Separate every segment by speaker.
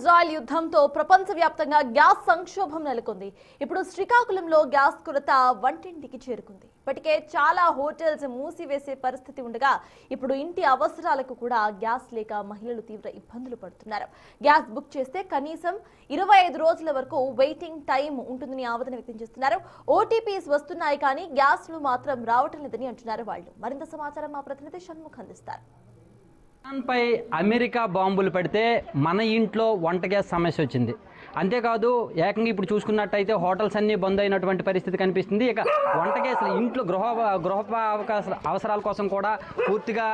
Speaker 1: Israel యుద్ధంతో ప్రపంచవ్యాప్తంగా gas సంక్షోభం నెలకొంది. ఇప్పుడు శ్రీకాకుళంలో గ్యాస్ కొరత వంటింటికి చేరుకుంది. ఇప్పటికే చాలా హోటల్స్ మూసివేసే పరిస్థితి ఉండగా ఇప్పుడు ఇంటి అవసరాలకు కూడా గ్యాస్ లేక మహిళలు తీవ్ర ఇబ్బందులు పడుతున్నారు. గ్యాస్ బుక్ చేస్తే కనీసం 25 రోజుల వరకు వెయిటింగ్ టైం ఉంటుందని ఆవేదన వ్యక్తం చేస్తున్నారు. ఓటీపీస్ వస్తున్నాయి కానీ గ్యాస్లు మాత్రం రావటం లేదని అంటున్నారు వాళ్ళు. మరింత సమాచారం మా ప్రతినిధి షణ్ముఖ్ అందిస్తారు.
Speaker 2: ఇరాన్పై అమెరికా బాంబులు పెడితే మన ఇంట్లో వంట గ్యాస్ సమస్య వచ్చింది. అంతేకాదు ఏకంగా ఇప్పుడు చూసుకున్నట్టయితే హోటల్స్ అన్నీ బంద్ అయినటువంటి పరిస్థితి కనిపిస్తుంది. ఇక వంట గ్యాస్ ఇంట్లో గృహ అవసరాల కోసం కూడా పూర్తిగా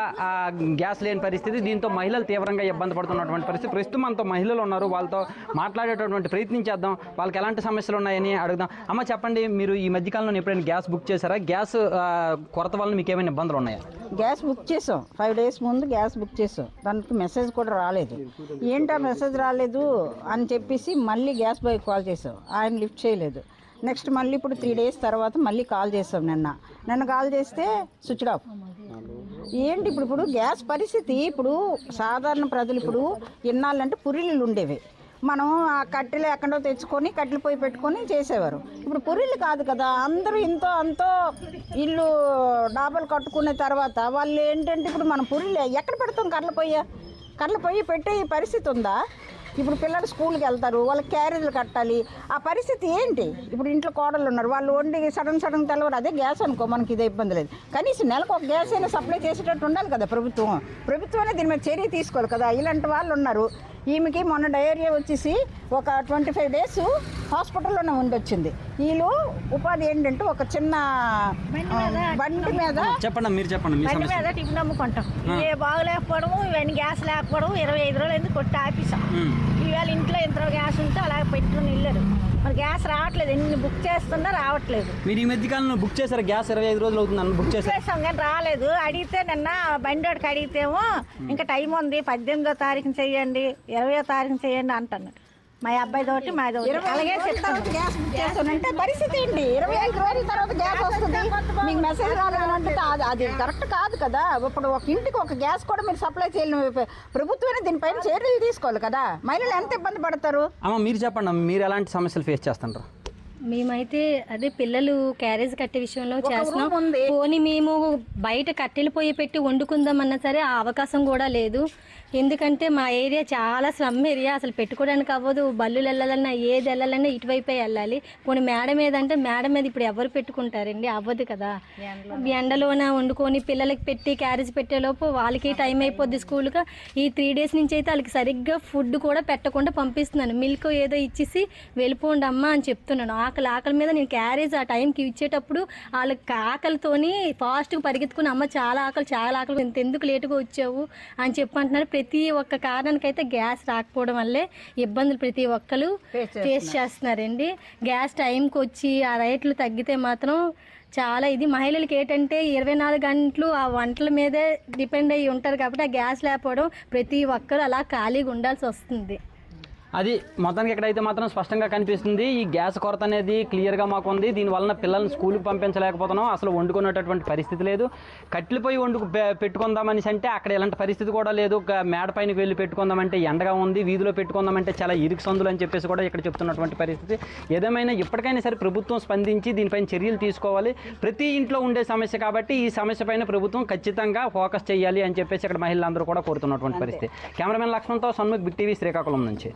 Speaker 2: గ్యాస్ లేని పరిస్థితి. దీంతో మహిళలు తీవ్రంగా ఇబ్బంది పడుతున్నటువంటి పరిస్థితి. ప్రస్తుతం మనతో మహిళలు ఉన్నారు, వాళ్ళతో మాట్లాడేటటువంటి ప్రయత్నం చేద్దాం. వాళ్ళకి ఎలాంటి సమస్యలు ఉన్నాయని అడుగుదాం. అమ్మ చెప్పండి, మీరు ఈ మధ్యకాలంలో ఎప్పుడైనా గ్యాస్ బుక్ చేశారా? గ్యాస్ కొరత వల్ల మీకు ఏమైనా ఇబ్బందులు ఉన్నాయా?
Speaker 3: గ్యాస్ బుక్ చేసాం, 5 days ముందు గ్యాస్ బుక్ చేసాం. దానికి మెసేజ్ కూడా రాలేదు. ఏంటా మెసేజ్ రాలేదు అని చెప్పేసి మళ్ళీ గ్యాస్ బాయ్ కాల్ చేసాం, ఆయన లిఫ్ట్ చేయలేదు. నెక్స్ట్ మళ్ళీ ఇప్పుడు 3 days తర్వాత మళ్ళీ కాల్ చేసాం. నిన్న కాల్ చేస్తే స్విచ్డ్ ఆఫ్. ఏంటి ఇప్పుడు గ్యాస్ పరిస్థితి? ఇప్పుడు సాధారణ ప్రజలు ఇప్పుడు ఇన్నాళ్ళంటే పురిళ్ళు ఉండేవి. మనం ఆ కట్టెలు ఎక్కడో తెచ్చుకొని కట్టెలు పొయ్యి పెట్టుకొని చేసేవారు. ఇప్పుడు పురిళ్ళు కాదు కదా, అందరూ ఇంతో అంతో ఇల్లు డాబాలు కట్టుకునే తర్వాత వాళ్ళు ఏంటంటే ఇప్పుడు మనం పురిళ్ళు ఎక్కడ పెడతాం? కర్రల పొయ్యి పెట్టే పరిస్థితి ఉందా? ఇప్పుడు పిల్లలు స్కూల్కి వెళ్తారు, వాళ్ళకి క్యారేజీలు కట్టాలి. ఆ పరిస్థితి ఏంటి? ఇప్పుడు ఇంట్లో కోడళ్ళు ఉన్నారు, వాళ్ళు వండి సడన్ తెలవరు. అదే గ్యాస్ అనుకో, మనకి ఇదే ఇబ్బంది లేదు. కనీసం నెలకు ఒక గ్యాస్ అయినా సప్లై చేసేటట్టు ఉండాలి కదా ప్రభుత్వమే దీని మీద చర్య తీసుకోవాలి కదా. ఇలాంటి వాళ్ళు ఉన్నారు. ఈమెకి మొన్న డయేరియా వచ్చేసి ఒక 25 days హాస్పిటల్లోనే ఉండొచ్చింది. వీళ్ళు ఉపాధి ఏంటంటే ఒక చిన్న బండి మీద
Speaker 4: టిఫిన్ అమ్ముకుంటాం. ఇవే బాగులేకపోవడం, ఇవన్నీ గ్యాస్ లేకపోవడం 25 రోజులు ఎందుకు కొట్టి ఆపేసాం. ఇవాళ ఇంట్లో ఎంత గ్యాస్ ఉంటే అలా పెట్టుకుని వెళ్ళారు. మరి గ్యాస్ రావట్లేదు, ఎన్ని బుక్ చేస్తున్నా రావట్లేదు.
Speaker 2: మీరు ఈ మధ్యకాలంలో బుక్ చేశారు గ్యాస్? 25 రోజులు అవుతుంది బుక్
Speaker 4: చేసాం కానీ రాలేదు. అడిగితే నిన్న బండివాడికి అడిగితేమో ఇంకా టైం ఉంది, 18వ తారీఖున చెయ్యండి, 20వ తారీఖున చెయ్యండి అంటున్నాడు. మా అబ్బాయి తోటి మాది అలాగే
Speaker 3: గ్యాస్ బుక్ చేస్తానంటే పరిస్థితి ఏంటి? 25 రోజుల తర్వాత గ్యాస్ వస్తుంది, మీకు మెసేజ్ రాలేదంటే అది కరెక్ట్ కాదు కదా. ఇప్పుడు ఒక ఇంటికి ఒక గ్యాస్ కూడా మీరు సప్లై చేయాలి. ప్రభుత్వమే దీనిపైన చర్యలు తీసుకోవాలి కదా. మహిళలు ఎంత ఇబ్బంది పడతారు?
Speaker 2: అమ్మ మీరు చెప్పండి, మీరు ఎలాంటి సమస్యలు ఫేస్ చేస్తుంటారు?
Speaker 5: మేమైతే అదే పిల్లలు క్యారేజ్ కట్టే విషయంలో చేస్తున్నాం. పోనీ మేము బయట కట్టెలు పొయ్యి పెట్టి వండుకుందామన్నా సరే ఆ అవకాశం కూడా లేదు. ఎందుకంటే మా ఏరియా చాలా స్లమ్ ఏరియా, అసలు పెట్టుకోవడానికి అవ్వదు. బల్లులు వెళ్ళాలన్నా ఏది వెళ్ళాలన్నా ఇటువైపే వెళ్ళాలి. పోనీ మేడ మీద అంటే మేడ మీద ఇప్పుడు ఎవరు పెట్టుకుంటారండి? అవ్వదు కదా. ఎండలోన వండుకొని పిల్లలకి పెట్టి క్యారేజ్ పెట్టేలోపు వాళ్ళకి టైం అయిపోద్ది స్కూల్గా. ఈ 3 days నుంచి అయితే వాళ్ళకి సరిగ్గా ఫుడ్ కూడా పెట్టకుండా పంపిస్తున్నాను. మిల్క్ ఏదో ఇచ్చేసి వెళ్ళిపోండి అమ్మా అని చెప్తున్నాను. ఆకలి మీద నేను క్యారేజ్ ఆ టైంకి ఇచ్చేటప్పుడు వాళ్ళకి ఆకలితోని ఫాస్ట్గా పరిగెత్తుకుని అమ్మ చాలా ఆకలి ఎందుకు లేటుగా వచ్చావు అని చెప్పంటున్నారు. ప్రతి ఒక్క కారణానికైతే గ్యాస్ రాకపోవడం వల్లే ఇబ్బందులు ప్రతి ఒక్కరు ఫేస్ చేస్తున్నారండి. గ్యాస్ టైంకి వచ్చి ఆ రేట్లు తగ్గితే మాత్రం చాలా ఇది. మహిళలకి ఏంటంటే 24 గంటలు ఆ వంటల మీదే డిపెండ్ అయ్యి ఉంటారు కాబట్టి ఆ గ్యాస్ లేకపోవడం ప్రతి ఒక్కరు అలా ఖాళీగా ఉండాల్సి వస్తుంది.
Speaker 2: అది మొత్తానికి ఎక్కడైతే మాత్రం స్పష్టంగా కనిపిస్తుంది. ఈ గ్యాస్ కొరత అనేది క్లియర్గా మాకు ఉంది. దీనివలన పిల్లల్ని స్కూల్కి పంపించలేకపోతున్నాం, అసలు వండుకునేటటువంటి పరిస్థితి లేదు. కట్టెలు పోయి పెట్టుకుందామని అంటే అక్కడ ఎలాంటి పరిస్థితి కూడా లేదు. మేడ పైనకి వెళ్ళి పెట్టుకుందామంటే ఎండగా ఉంది, వీధిలో పెట్టుకుందామంటే చాలా ఇరుకు సందులు అని చెప్పేసి కూడా ఇక్కడ చెప్తున్నటువంటి పరిస్థితి. ఏదేమైనా ఇప్పటికైనా సరే ప్రభుత్వం స్పందించి దీనిపైన చర్యలు తీసుకోవాలి. ప్రతి ఇంట్లో ఉండే సమస్య కాబట్టి ఈ సమస్య పైన ప్రభుత్వం ఖచ్చితంగా ఫోకస్ చేయాలి అని చెప్పేసి ఇక్కడ మహిళలందరూ కూడా కోరుతున్నటువంటి పరిస్థితి. కెమెరామెన్ లక్ష్మణ్తో షణ్ముఖ్, బిగ్ టీవీ, శ్రీకాకుళం నుంచి.